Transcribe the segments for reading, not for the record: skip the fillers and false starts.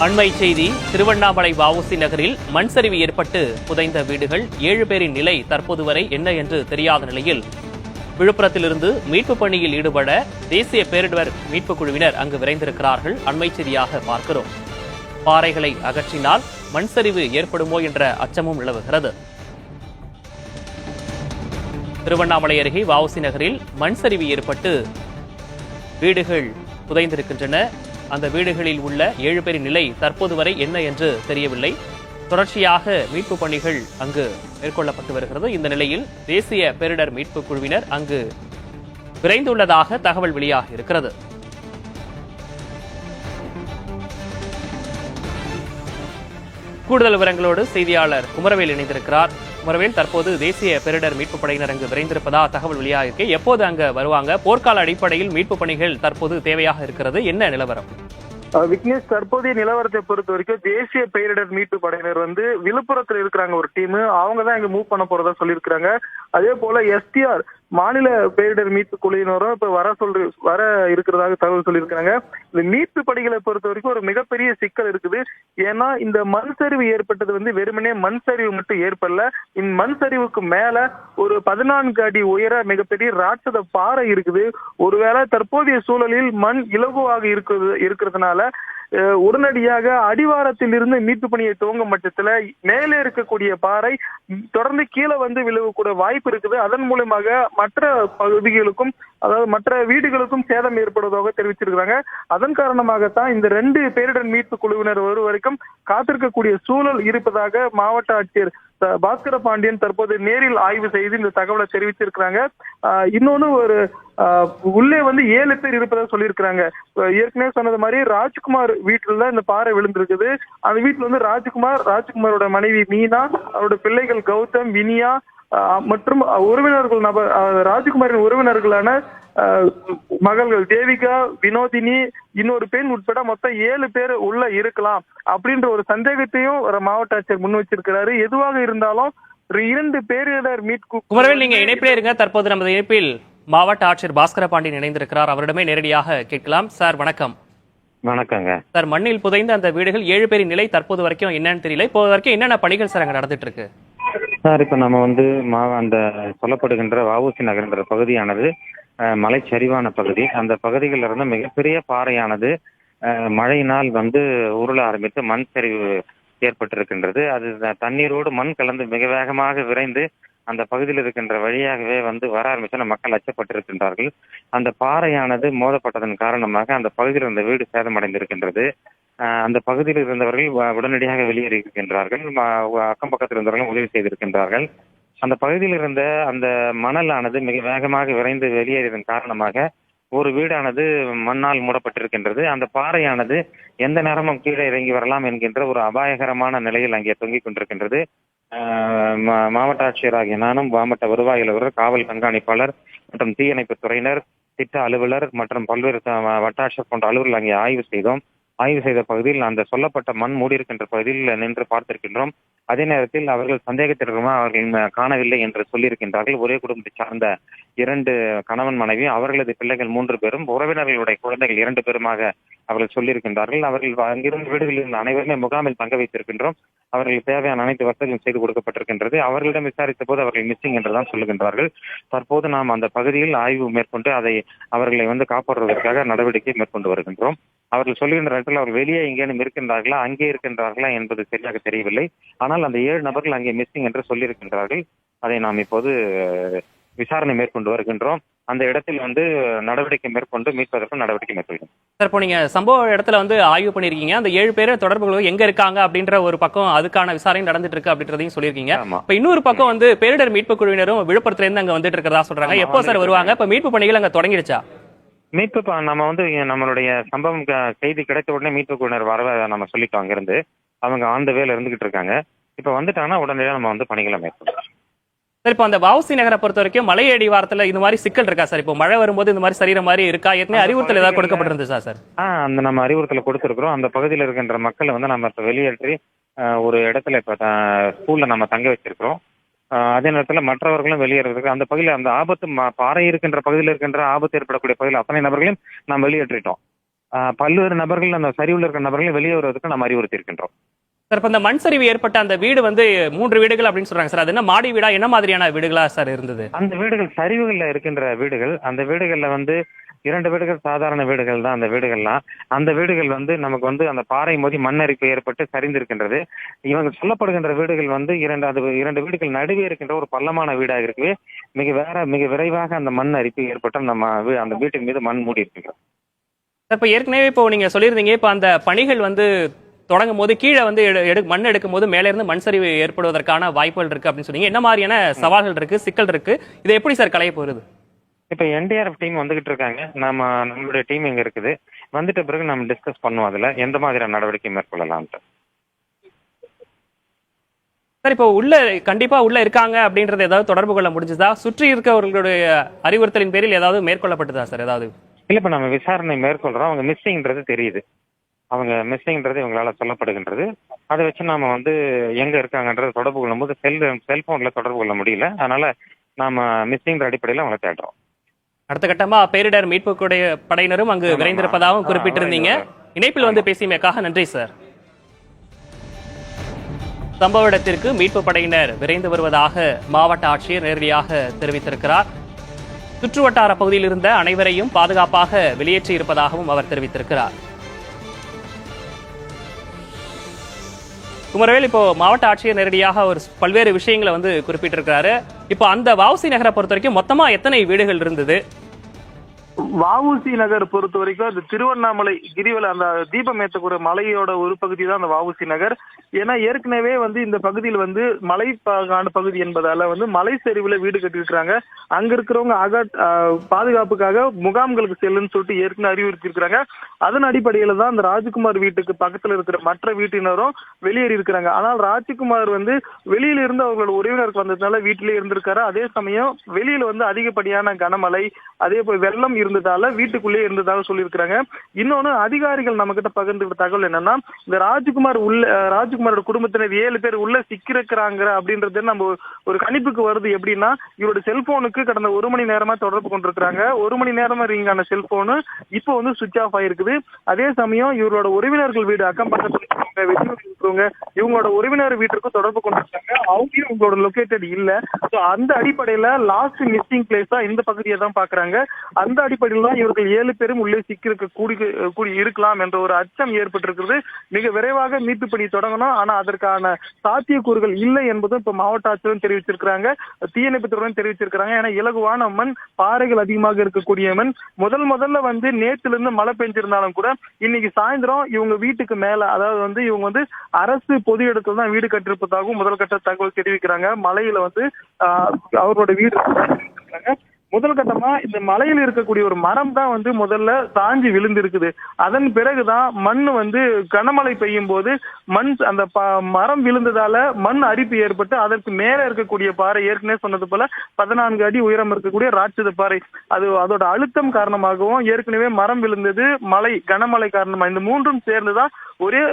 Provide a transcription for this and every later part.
அண்மை செய்தி. திருவண்ணாமலை வஉசி நகரில் மண் சரிவு ஏற்பட்டு புதைந்த வீடுகள் 7 பேரின் நிலை தற்போது வரை என்ன என்று தெரியாத நிலையில் விழுப்புரத்திலிருந்து மீட்புப் பணியில் ஈடுபட தேசிய பேரிடர் மீட்புக் குழுவினர் அங்கு விரைந்திருக்கிறார்கள். அண்மை செய்தியாக பார்க்கிறோம். பாறைகளை அகற்றினால் மண் சரிவு ஏற்படுமோ என்ற அச்சமும் நிலவுகிறது. திருவண்ணாமலை அருகே வஉசி நகரில் மண் சரிவு ஏற்பட்டு வீடுகள் புதைந்திருக்கின்றன. அந்த வீடுகளில் உள்ள 7 பேரின் நிலை தற்போது வரை என்ன என்று தெரியவில்லை. தொடர்ச்சியாக மீட்பு பணிகள் அங்கு மேற்கொள்ளப்பட்டு வருகிறது. இந்த நிலையில் தேசிய பேரிடர் மீட்பு குழுவினர் அங்கு விரைந்துள்ளதாக தகவல் வெளியாகி இருக்கிறது. கூடுதல் விவரங்களோடு செய்தியாளர் குமரவேல் இணைந்திருக்கிறார். குமரவேல், தற்போது தேசிய பேரிடர் மீட்பு படையினர் அங்கு விரைந்திருப்பதா தகவல் வெளியாகிருக்கு. எப்போது அங்கு வருவாங்க? போர்க்கால அடிப்படையில் மீட்பு பணிகள் தற்போது தேவையாக இருக்கிறது. என்ன நிலவரம்? விக்னேஷ், தற்போதைய நிலவரத்தை பொறுத்த வரைக்கும் தேசிய பேரிடர் மீட்பு படையினர் விழுப்புரத்துல இருக்கிறாங்க. ஒரு டீம் அவங்க தான் இங்க மூவ் பண்ண போறதா சொல்லியிருக்காங்க. அதே போல எஸ்டிஆர் மாநில பேரிடர் மீட்பு குழுவினரும் இப்ப வர இருக்கிறதாக தகவல் சொல்லியிருக்காங்க. இந்த மீட்பு பணிகளை பொறுத்த வரைக்கும் ஒரு மிகப்பெரிய சிக்கல் இருக்குது. ஏன்னா இந்த மண் சரிவு ஏற்பட்டது வெறுமனே மண் சரிவு மட்டும் ஏற்படல. இந்த மண் சரிவுக்கு மேல ஒரு 14 அடி உயர மிகப்பெரிய ராட்சத பாறை இருக்குது. ஒருவேளை தற்போதைய சூழலில் மண் இலகுவாக இருக்கிறதுனால உடனடியாக அடிவாரத்தில் இருந்து மீட்பு பணியை துவங்கும் பட்சத்துல மேலே இருக்கக்கூடிய பாறை தொடர்ந்து கீழே விழுவக்கூடிய வாய்ப்பு இருக்குது. அதன் மூலமாக மற்ற பகுதிகளுக்கும், அதாவது மற்ற வீடுகளுக்கும் சேதம் ஏற்படுவதாக தெரிவிச்சிருக்கிறாங்க. அதன் காரணமாகத்தான் இந்த 2 பேரிடர் மீட்பு குழுவினர் வரைக்கும் காத்திருக்கக்கூடிய சூழல் இருப்பதாக மாவட்ட ஆட்சியர் பாஸ்கர பாண்டியன் தற்போது நேரில் ஆய்வு செய்து இந்த தகவலை தெரிவிச்சிருக்கிறாங்க. இன்னொன்னு உள்ளே 7 பேர் இருப்பதாக சொல்லியிருக்கிறாங்க. ஏற்கனவே சொன்னது மாதிரி ராஜ்குமார் வீட்டுல இந்த பாறை விழுந்திருக்குது. அந்த வீட்டுல ராஜ்குமாரோட மனைவி மீனா, அவரோட பிள்ளைகள் கௌதம், வினியா மற்றும் உறவினர்கள் ராஜ்குமாரின் உறவினர்களான மகள்கள் தேவிகா, வினோதினி, இன்னொரு பெண் உட்பட மொத்தம் 7 பேர் உள்ள இருக்கலாம் அப்படின்ற ஒரு சந்தேகத்தையும் மாவட்ட ஆட்சியர் முன் வச்சிருக்கிறாரு. எதுவாக இருந்தாலும் 2 பேரிடர் மீட்பு குமரவேல், நீங்க இணைப்பிலே இருங்க. தற்போது நமது இணைப்பில் மாவட்ட ஆட்சியர் பாஸ்கர பாண்டியன் இணைந்திருக்கிறார். அவரிடமே நேரடியாக கேட்கலாம். சார் வணக்கம். வணக்கங்க சார், மண்ணில் புதைந்த அந்த வீடுகள் 7 பேரின் நிலை தற்போது வரைக்கும் என்னன்னு தெரியல. இப்போ வரைக்கும் என்னென்ன பணிகள் சார் அங்க நடந்துட்டு இருக்கு? சார், இப்ப நம்ம அந்த சொல்லப்படுகின்ற வஉசி நகர்ன்ற பகுதியானது மலைச்சரிவான பகுதி. அந்த பகுதிகளில் இருந்து மிகப்பெரிய பாறையானது மழையினால் உருள ஆரம்பித்து மண் சரிவு ஏற்பட்டிருக்கின்றது. அது தண்ணீரோடு மண் கலந்து மிக வேகமாக விரைந்து அந்த பகுதியில் இருக்கின்ற வழியாகவே வர ஆரம்பிச்சு மக்கள் அச்சப்பட்டிருக்கின்றார்கள். அந்த பாறையானது மோதப்பட்டதன் காரணமாக அந்த பகுதியில் இருந்த வீடு சேதமடைந்திருக்கின்றது. அந்த பகுதியில் இருந்தவர்கள் உடனடியாக வெளியேறியிருக்கின்றார்கள். அக்கம் பக்கத்தில் இருந்தவர்களும் உதவி செய்திருக்கின்றார்கள். அந்த பகுதியில் இருந்த அந்த மணலானது மிக வேகமாக விரைந்து வெளியேறியதன் காரணமாக ஒரு வீடானது மண்ணால் மூடப்பட்டிருக்கின்றது. அந்த பாறையானது எந்த நேரமும் கீழே இறங்கி வரலாம் என்கின்ற ஒரு அபாயகரமான நிலையில் அங்கே தொங்கிக் கொண்டிருக்கின்றது. மாவட்ட ஆட்சியராகிய நானும், மாவட்ட வருவாய் அலுவலர், காவல் கண்காணிப்பாளர் மற்றும் தீயணைப்பு துறையினர், திட்ட அலுவலர் மற்றும் பல்வேறு வட்டாட்சியர் போன்ற அலுவலர்கள் அங்கே ஆய்வு செய்தோம். ஆய்வு செய்த பகுதியில் அந்த சொல்லப்பட்ட மண் மூடியிருக்கின்ற பகுதியில் நின்று பார்த்திருக்கின்றோம். அதே நேரத்தில் அவர்கள் சந்தேகத்திற்கு அவர்கள் காணவில்லை என்று சொல்லியிருக்கின்றார்கள். ஒரே குடும்பத்தை சார்ந்த 2 கணவன் மனைவி, அவர்களது பிள்ளைகள் 3 பேரும், உறவினர்களுடைய குழந்தைகள் 2 பேருமாக அவர்கள் சொல்லியிருக்கின்றார்கள். அவர்கள் அங்கிருந்து வீடுகளில் இருந்த அனைவருமே முகாமில் தங்க வைத்திருக்கின்றோம். அவர்களுக்கு தேவையான அனைத்து வசதிகளும் செய்து கொடுக்கப்பட்டிருக்கின்றது. அவர்களிடம் விசாரித்த போது அவர்கள் மிஸ்ஸிங் என்றுதான் சொல்லுகின்றார்கள். தற்போது நாம் அந்த பகுதியில் ஆய்வு மேற்கொண்டு அவர்களை காப்பாற்றுவதற்காக நடவடிக்கை மேற்கொண்டு வருகின்றோம். அவர்கள் சொல்லுகின்ற இடத்தில் அவர் வெளியே எங்கேனும் இருக்கின்றார்களா, அங்கே இருக்கின்றார்களா என்பது சரியாக தெரியவில்லை. ஆனால் அந்த 7 நபர்கள் அங்கே மிஸ்ஸிங் என்று சொல்லியிருக்கின்றார்கள். அதை நாம் இப்போது விசாரணை மேற்கொண்டு வருகின்றோம். அந்த இடத்தில் நடவடிக்கை மேற்கொண்டு மீட்பதற்கு நடவடிக்கை மேற்கொள்கிறோம். சார், இப்போ நீங்க சம்பவ இடத்துல ஆய்வு பண்ணிருக்கீங்க. அந்த 7 பேர் தொடர்புகள் எங்க இருக்காங்க அப்படின்ற ஒரு பக்கம் அதுக்கான விசாரணை நடந்துட்டு இருக்கு அப்படின்றதையும் சொல்லியிருக்கீங்க. இப்ப இன்னொரு பக்கம் பேரிடர் மீட்பு குழுவினரும் விழுப்புரத்துல இருந்து அங்க வந்துட்டு இருக்கிறதா சொல்றாங்க. எப்போ சார் வருவாங்க? இப்ப மீட்பு பணிகள் அங்க தொடங்கிடுச்சா? மீட்பு நம்ம நம்மளுடைய சம்பவம் செய்தி கிடைத்த உடனே மீட்பு குழுவினர் வர நம்ம சொல்லிட்டோம். அங்கிருந்து அவங்க ஆன் த வேல இருந்துகிட்டு இருக்காங்க. இப்ப வந்துட்டாங்கன்னா உடனடியாக நம்ம பணிகளை மேற்கொள்றோம். சார், இப்போ அந்த வஉசி நகரை பொறுத்த வரைக்கும் மலையடி வாரத்துல இந்த மாதிரி சிக்கல் இருக்கா சார்? இப்போ மழை வரும்போது இந்த மாதிரி சரிகிற மாதிரி இருக்கா? ஏற்கனவே அறிவுறுத்தல் ஏதாவது கொடுக்கப்பட்டிருந்தா சார்? நம்ம அறிவுறுத்தல கொடுத்திருக்கிறோம். அந்த பகுதியில் இருக்கின்ற மக்களை நம்ம இப்ப வெளியேற்றி ஒரு இடத்துல இப்ப ஸ்கூல்ல நம்ம தங்க வச்சிருக்கிறோம். அதே நேரத்தில் மற்றவர்களும் வெளியேறதுக்கு அந்த பகுதியில் அந்த ஆபத்து பாறை இருக்கின்ற பகுதியில் இருக்கின்ற ஆபத்து ஏற்படக்கூடிய பகுதியில் அத்தனை நபர்களையும் நாம் வெளியேற்றிட்டோம். பல்வேறு நபர்கள் அந்த சரிவில் இருக்கிற நபர்களை வெளியே வருவதற்கு நாம் அறிவுறுத்தி இருக்கின்றோம். சார், இப்ப இந்த மண் சரிவு ஏற்பட்ட அந்த வீடு வந்து 3 வீடுகள் அப்படின்னு சொல்றாங்க சார். அது என்ன மாடி வீடா, என்ன மாதிரியான வீடுகளா சார் இருந்தது? அந்த வீடுகள் சரிவுகள்ல இருக்கின்ற வீடுகள். அந்த வீடுகள்ல வந்து 2 வீடுகள் சாதாரண வீடுகள் தான். அந்த வீடுகள்லாம் அந்த வீடுகள் வந்து நமக்கு வந்து அந்த பாறை மோதி மண்ணரிப்பு ஏற்பட்டு சரிந்திருக்கின்றது. இவங்க சொல்லப்படுகின்ற வீடுகள் வந்து 2 வீடுகள் நடுவே இருக்கின்ற ஒரு பள்ளமான வீடாக இருக்கவே மிக விரைவாக அந்த மண் அரிப்பு ஏற்பட்டு அந்த வீட்டின் மீது மண் மூடி இருக்கின்றது. இப்ப ஏற்கனவே இப்போ நீங்க சொல்லியிருந்தீங்க, இப்ப அந்த பணிகள் வந்து தொடங்கும் போது கீழே வந்து மண் எடுக்கும் போது மேல இருந்து மண் சரிவு ஏற்படுவதற்கான வாய்ப்புகள் இருக்கு அப்படின்னு சொன்னீங்க. என்ன மாதிரியான சவால்கள் இருக்கு, சிக்கல் இருக்கு, இதை எப்படி சார் களைய போகுது? இப்ப என்டிஆர்எஃப் டீம் வந்துகிட்டு இருக்காங்க. நம்மளுடைய டீம் இங்க இருக்குது. வந்துட்ட பிறகு நம்ம டிஸ்கஸ் பண்ணுவோம் அதுல எந்த மாதிரியான நடவடிக்கை மேற்கொள்ளலாம்ட்டு. சார், இப்போ கண்டிப்பா உள்ள இருக்காங்க அப்படின்றது ஏதாவது தொடர்பு கொள்ள முடிஞ்சதா? சுற்றி இருக்கவர்களுடைய அறிவுறுத்தலின் பேரில் ஏதாவது மேற்கொள்ளப்பட்டதா சார்? ஏதாவது இல்ல, இப்ப நம்ம விசாரணை மேற்கொள்றோம். அவங்க மிஸ்ஸிங்ன்றது தெரியுது. அவங்க மிஸ்ஸிங்ன்றது இவங்களால சொல்லப்படுகின்றது. அதை வச்சு நாம வந்து எங்க இருக்காங்கன்றத தொடர்பு கொள்ளும் போது செல்போன்ல தொடர்பு கொள்ள முடியல. அதனால நாம மிஸ்ஸிங்கிற அடிப்படையில் அவங்களை தேடுறோம். அடுத்த கட்டமா பேரிடர் மீட்பு படையினரும் அங்கு விரைந்திருப்பதாகவும் குறிப்பிட்டிருந்தீங்க. இணைப்பில் வந்து பேசியமைக்காக நன்றி சார். சம்பவ இடத்திற்கு மீட்பு படையினர் விரைந்து வருவதாக மாவட்ட ஆட்சியர் நேரடியாக தெரிவித்திருக்கிறார். சுற்றுவட்டார பகுதியில் இருந்த அனைவரையும் பாதுகாப்பாக வெளியேற்றி இருப்பதாகவும் அவர் தெரிவித்திருக்கிறார். குமரவேல், இப்போ மாவட்ட ஆட்சியர் நேரடியாக ஒரு பல்வேறு விஷயங்களை வந்து குறிப்பிட்டிருக்கிறாரு. இப்போ அந்த வஉசி நகரை பொறுத்த வரைக்கும் மொத்தமா எத்தனை வீடுகள் இருந்தது? வஉசி நகர் பொறுத்த வரைக்கும் அது திருவண்ணாமலை கிரிவல அந்த தீபம் ஏற்றக்கூடிய மலையோட ஒரு பகுதி தான் அந்த வஉசி நகர். ஏன்னா ஏற்கனவே வந்து இந்த பகுதியில் வந்து மலைப்பாங்கான பகுதி என்பதால வந்து மலை சரிவுல வீடு கட்டிருக்கிறாங்க. அங்க இருக்கிறவங்க பாதுகாப்புக்காக முகாம்களுக்கு செல்லுன்னு சொல்லிட்டு ஏற்கனவே அறிவுறுத்தி இருக்கிறாங்க. அதன் அடிப்படையில தான் அந்த ராஜ்குமார் வீட்டுக்கு பக்கத்துல இருக்கிற மற்ற வீட்டினரும் வெளியேறி இருக்கிறாங்க. ஆனால் ராஜ்குமார் வந்து வெளியில இருந்து அவங்களோட உறவினருக்கு வந்ததுனால வீட்டிலே இருந்திருக்காரு. அதே சமயம் வெளியில வந்து அதிகப்படியான கனமழை, அதே போல் வெள்ளம் இருந்ததால வீட்டுக்குள்ளே இருந்ததாக சொல்லியிருக்கிறாங்க. இன்னொன்னு, அதிகாரிகள் நம்ம கிட்ட பகிர்ந்துக்கிட்ட தகவல் என்னன்னா, இந்த ராஜ்குமாரோட குடும்பத்தினர் 7 பேர் உள்ள சிக்கிருக்கிறாங்க அப்படின்றது நம்ம ஒரு கணிப்புக்கு வருது. எப்படின்னா, இவரோட செல்போனுக்கு கடந்த 1 மணி நேரமா தொடர்பு கொண்டிருக்கிறாங்க. 1 மணி நேரமா ரிங் ஆன செல்போனு இப்போ வந்து சுவிட்ச் ஆஃப் ஆயிருக்குது. அதே சமயம் இவரோட உறவினர்கள் வீடு அக்கம் பக்கத்துல இருக்கிறவங்க இவங்களோட உறவினர் வீட்டுக்கும் தொடர்பு கொண்டிருக்காங்க. அவங்களும் இவங்களோட லொகேட்டட் இல்ல. அந்த அடிப்படையில லாஸ்ட் மிஸ்ஸிங் பிளேஸா இந்த பகுதியை தான் பாக்குறாங்க. அந்த அடிப்படையில் தான் இவர்கள் 7 பேரும் உள்ளே சிக்கிருக்க கூடி இருக்கலாம் என்ற ஒரு அச்சம் ஏற்பட்டிருக்கிறது. மிக விரைவாக மீட்பு பணி தொடங்கணும். ஆனா அதற்கான சாத்தியக்கூறுகள் இல்லை என்பதும் இப்ப மாவட்ட ஆட்சியரும் தெரிவிச்சிருக்கிறாங்க, தீயணைப்புத்துறையும் தெரிவிச்சிருக்கிறாங்க. ஏன்னா இலகுவான மண், பாறைகள் அதிகமாக இருக்கக்கூடிய மண். முதல்ல வந்து நேத்துல இருந்து மழை பெஞ்சிருந்தாலும் கூட இன்னைக்கு சாயந்தரம் இவங்க வீட்டுக்கு மேல, அதாவது வந்து இவங்க வந்து அரசு பொது இடத்துல தான் வீடு கட்டிருப்பதாகவும் முதல் கட்ட தகவல் தெரிவிக்கிறாங்க. மலையில வந்து அவரோட வீடு முதல் கட்டமா இந்த மலையில் இருக்கக்கூடிய ஒரு மரம் தான் வந்து முதல்ல சாஞ்சி விழுந்து இருக்குது. அதன் பிறகுதான் மண் வந்து கனமழை பெய்யும் போது அந்த மரம் விழுந்ததால மண் அரிப்பு ஏற்பட்டு அதற்கு மேல இருக்கக்கூடிய பாறை, ஏற்கனவே சொன்னது போல 14 அடி உயரம் இருக்கக்கூடிய ராட்சத பாறை, அதோட அழுத்தம் காரணமாகவும் ஏற்கனவே மரம் விழுந்தது, கனமழை காரணமா, இந்த மூன்றும் சேர்ந்துதான் ஒரே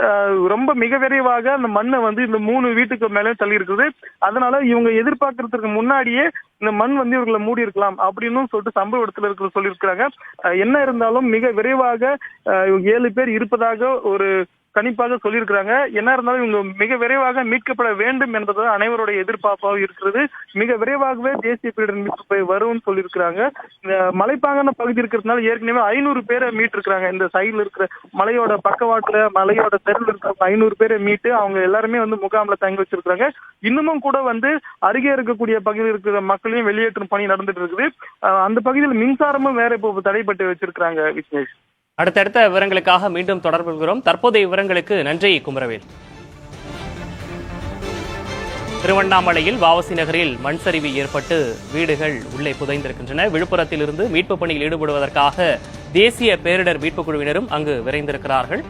ரொம்ப மிக விரைவாக அந்த மண்ணை வந்து இந்த 3 வீட்டுக்கு மேலே தள்ளி இருக்குது. அதனால இவங்க எதிர்பார்க்கறதுக்கு முன்னாடியே இந்த மண் வந்து இவர்களை மூடி இருக்கலாம் அப்படின்னு சொல்லிட்டு சம்பவ இடத்துல இருக்கிற சொல்லியிருக்கிறாங்க. என்ன இருந்தாலும் மிக விரைவாக 7 பேர் இருப்பதாக ஒரு கணிப்பாக சொல்லியிருக்கிறாங்க. என்ன இருந்தாலும் இவங்க மிக விரைவாக மீட்கப்பட வேண்டும் என்பது அனைவருடைய எதிர்பார்ப்பாக இருக்கிறது. மிக விரைவாகவே தேசிய பேரிடர் மீட்பு வரும்னு சொல்லியிருக்கிறாங்க. இந்த மலைப்பாங்கான பகுதி இருக்கிறதுனால ஏற்கனவே 500 பேரை மீட்டிருக்கிறாங்க. இந்த சைடுல இருக்கிற மலையோட பக்கவாட்டுல, மலையோட தெருவில் இருக்கிற 500 பேரை மீட்டு அவங்க எல்லாருமே வந்து முகாம்ல தங்கி வச்சிருக்காங்க. இன்னமும் கூட வந்து அருகே இருக்கக்கூடிய பகுதியில் இருக்கிற மக்களையும் வெளியேற்றும் பணி நடந்துட்டு இருக்குது. அந்த பகுதியில் மின்சாரமும் வேற இப்போ தடைப்பட்டு வச்சிருக்கிறாங்க. விக்னேஷ், அடுத்தடுத்த விவரங்களுக்காக மீண்டும் தொடர்பு கொள்கிறோம். தற்போதைய விவரங்களுக்கு நன்றி குமரவேல். திருவண்ணாமலையில் வஉசி நகரில் மண் சரிவு ஏற்பட்டு வீடுகள் உள்ளே புதைந்திருக்கின்றன. விழுப்புரத்திலிருந்து மீட்பு பணியில் ஈடுபடுவதற்காக தேசிய பேரிடர் மீட்புக் குழுவினரும் அங்கு விரைந்திருக்கிறார்கள்.